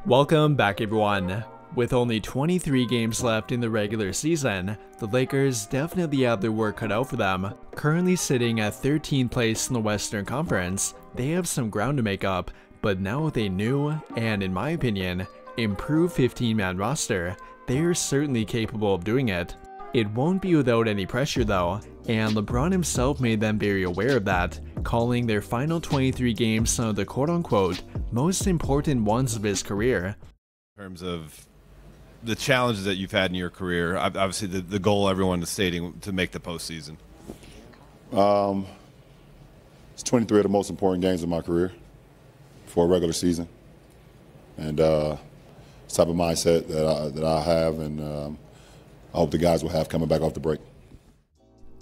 Welcome back everyone. With only 23 games left in the regular season, the Lakers definitely have their work cut out for them. Currently sitting at 13th place in the Western Conference, they have some ground to make up, but now with a new, and in my opinion, improved 15-man roster, they are certainly capable of doing it. It won't be without any pressure though, and LeBron himself made them very aware of that, calling their final 23 games some of the quote-unquote most important ones of his career. In terms of the challenges that you've had in your career, obviously the goal everyone is stating to make the postseason. It's 23 of the most important games of my career for a regular season, and it's the type of mindset that I have, and I hope the guys will have coming back off the break.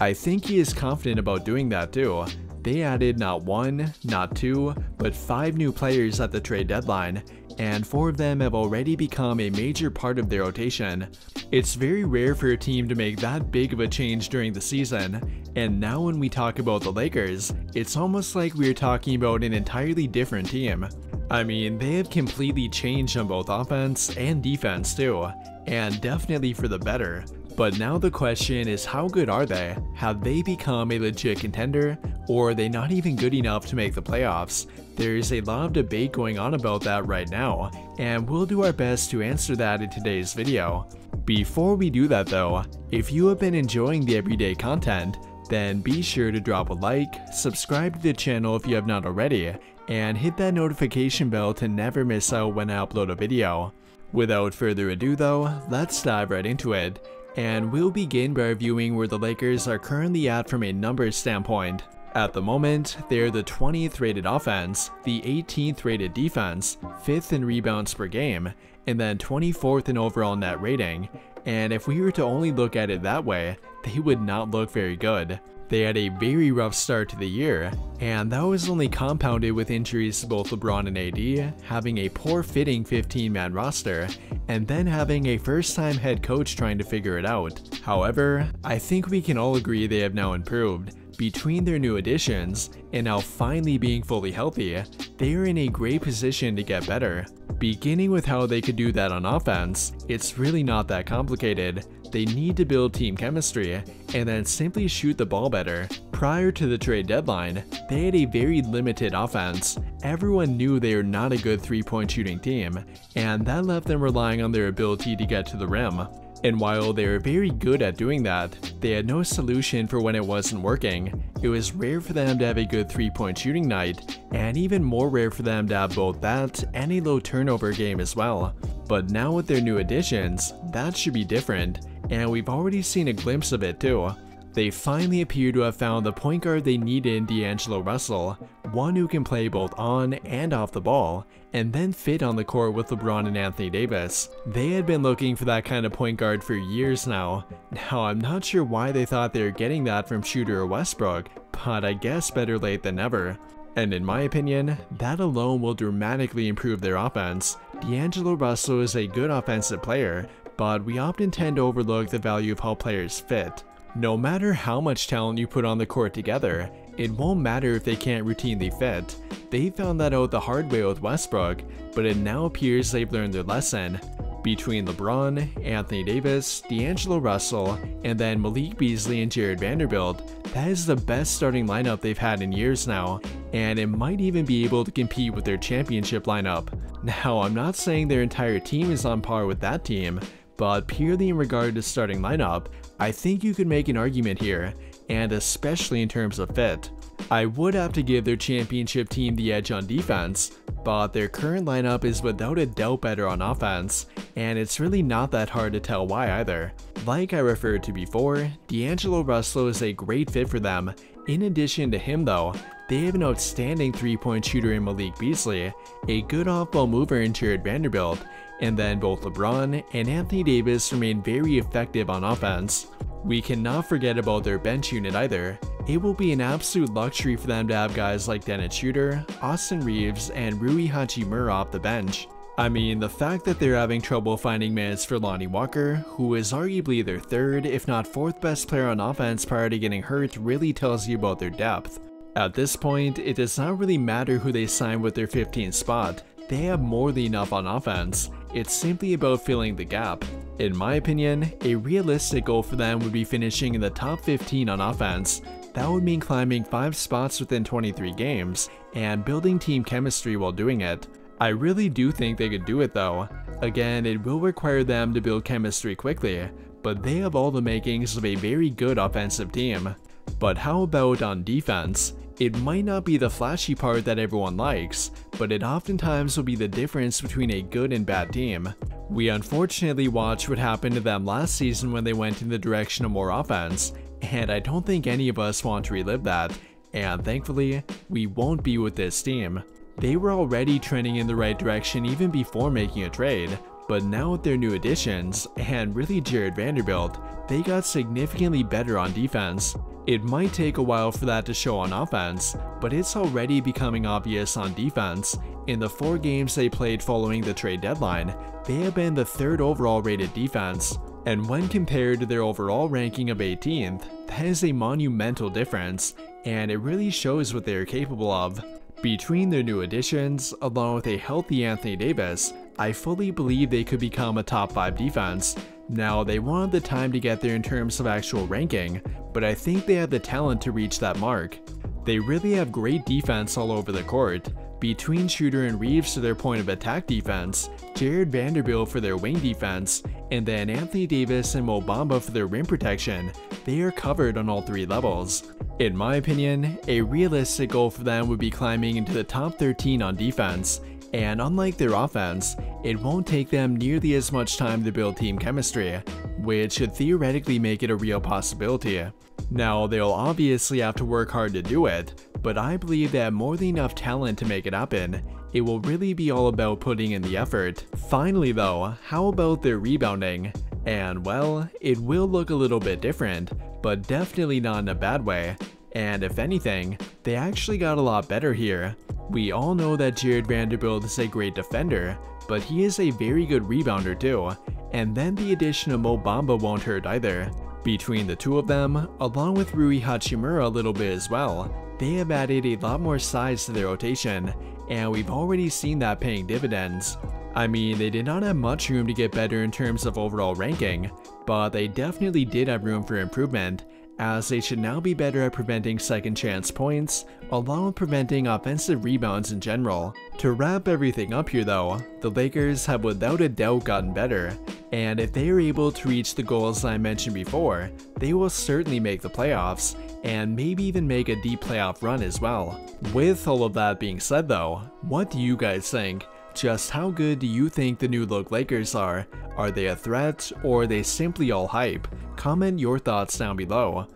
I think he is confident about doing that too. They added not one, not two, but 5 new players at the trade deadline, and 4 of them have already become a major part of their rotation. It's very rare for a team to make that big of a change during the season, and now when we talk about the Lakers, it's almost like we're talking about an entirely different team. I mean, they have completely changed on both offense and defense too, and definitely for the better. But now the question is, how good are they? Have they become a legit contender, or are they not even good enough to make the playoffs? There's a lot of debate going on about that right now, and we'll do our best to answer that in today's video. Before we do that though, if you have been enjoying the everyday content, then be sure to drop a like, subscribe to the channel if you have not already, and hit that notification bell to never miss out when I upload a video. Without further ado though, let's dive right into it. And we'll begin by reviewing where the Lakers are currently at from a numbers standpoint. At the moment, they're the 20th rated offense, the 18th rated defense, 5th in rebounds per game, and then 24th in overall net rating. And if we were to only look at it that way, they would not look very good. They had a very rough start to the year, and that was only compounded with injuries to both LeBron and AD, having a poor fitting 15-man roster, and then having a first-time head coach trying to figure it out. However, I think we can all agree they have now improved. Between their new additions, and now finally being fully healthy, they are in a great position to get better. Beginning with how they could do that on offense, it's really not that complicated. They need to build team chemistry, and then simply shoot the ball better. Prior to the trade deadline, they had a very limited offense. Everyone knew they were not a good 3-point shooting team, and that left them relying on their ability to get to the rim. And while they were very good at doing that, they had no solution for when it wasn't working. It was rare for them to have a good 3-point shooting night, and even more rare for them to have both that and a low turnover game as well. But now with their new additions, that should be different, and we've already seen a glimpse of it too. They finally appear to have found the point guard they needed in D'Angelo Russell, one who can play both on and off the ball, and then fit on the court with LeBron and Anthony Davis. They had been looking for that kind of point guard for years now. Now I'm not sure why they thought they were getting that from Shooter or Westbrook, but I guess better late than never. And in my opinion, that alone will dramatically improve their offense. D'Angelo Russell is a good offensive player, but we often tend to overlook the value of how players fit. No matter how much talent you put on the court together, it won't matter if they can't routinely fit. They found that out the hard way with Westbrook, but it now appears they've learned their lesson. Between LeBron, Anthony Davis, D'Angelo Russell, and then Malik Beasley and Jared Vanderbilt, that is the best starting lineup they've had in years now, and it might even be able to compete with their championship lineup. Now, I'm not saying their entire team is on par with that team, but purely in regard to starting lineup, I think you could make an argument here, and especially in terms of fit. I would have to give their championship team the edge on defense, but their current lineup is without a doubt better on offense, and it's really not that hard to tell why either. Like I referred to before, D'Angelo Russell is a great fit for them. In addition to him though, they have an outstanding 3-point shooter in Malik Beasley, a good off-ball mover in Jared Vanderbilt, and then both LeBron and Anthony Davis remain very effective on offense. We cannot forget about their bench unit either. It will be an absolute luxury for them to have guys like Dennis Schroeder, Austin Reeves, and Rui Hachimura off the bench. I mean, the fact that they're having trouble finding minutes for Lonnie Walker, who is arguably their 3rd if not 4th best player on offense prior to getting hurt, really tells you about their depth. At this point, it does not really matter who they sign with their 15th spot. they have more than enough on offense. It's simply about filling the gap. In my opinion, a realistic goal for them would be finishing in the top 15 on offense. That would mean climbing 5 spots within 23 games, and building team chemistry while doing it. I really do think they could do it though. Again, it will require them to build chemistry quickly, but they have all the makings of a very good offensive team. But how about on defense? It might not be the flashy part that everyone likes, but it oftentimes will be the difference between a good and bad team. We unfortunately watched what happened to them last season when they went in the direction of more offense, and I don't think any of us want to relive that, and thankfully, we won't be with this team. They were already trending in the right direction even before making a trade, but now with their new additions, and really Jared Vanderbilt, they got significantly better on defense. It might take a while for that to show on offense, but it's already becoming obvious on defense. In the 4 games they played following the trade deadline, they have been the 3rd overall rated defense. And when compared to their overall ranking of 18th, that is a monumental difference, and it really shows what they are capable of. Between their new additions, along with a healthy Anthony Davis, I fully believe they could become a top 5 defense. Now, they wanted the time to get there in terms of actual ranking, but I think they have the talent to reach that mark. They really have great defense all over the court. Between Shooter and Reeves for their point of attack defense, Jared Vanderbilt for their wing defense, and then Anthony Davis and Mo Bamba for their rim protection, they are covered on all 3 levels. In my opinion, a realistic goal for them would be climbing into the top 13 on defense, and unlike their offense, it won't take them nearly as much time to build team chemistry, which should theoretically make it a real possibility. Now, they'll obviously have to work hard to do it, but I believe they have more than enough talent to make it happen. It will really be all about putting in the effort. Finally though, how about their rebounding? And well, it will look a little bit different, but definitely not in a bad way. And if anything, they actually got a lot better here. We all know that Jared Vanderbilt is a great defender, but he is a very good rebounder too, and then the addition of Mo Bamba won't hurt either. Between the 2 of them, along with Rui Hachimura a little bit as well, they have added a lot more size to their rotation, and we've already seen that paying dividends. I mean, they did not have much room to get better in terms of overall ranking, but they definitely did have room for improvement, as they should now be better at preventing second chance points, along with preventing offensive rebounds in general. To wrap everything up here though, the Lakers have without a doubt gotten better, and if they are able to reach the goals I mentioned before, they will certainly make the playoffs, and maybe even make a deep playoff run as well. With all of that being said though, what do you guys think? Just how good do you think the new look Lakers are? Are they a threat, or are they simply all hype? Comment your thoughts down below.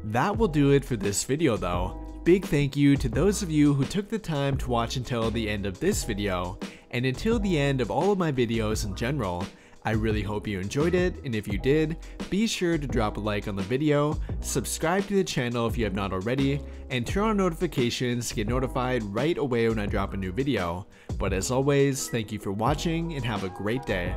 That will do it for this video though. Big thank you to those of you who took the time to watch until the end of this video, and until the end of all of my videos in general. I really hope you enjoyed it, and if you did, be sure to drop a like on the video, subscribe to the channel if you have not already, and turn on notifications to get notified right away when I drop a new video. But as always, thank you for watching and have a great day.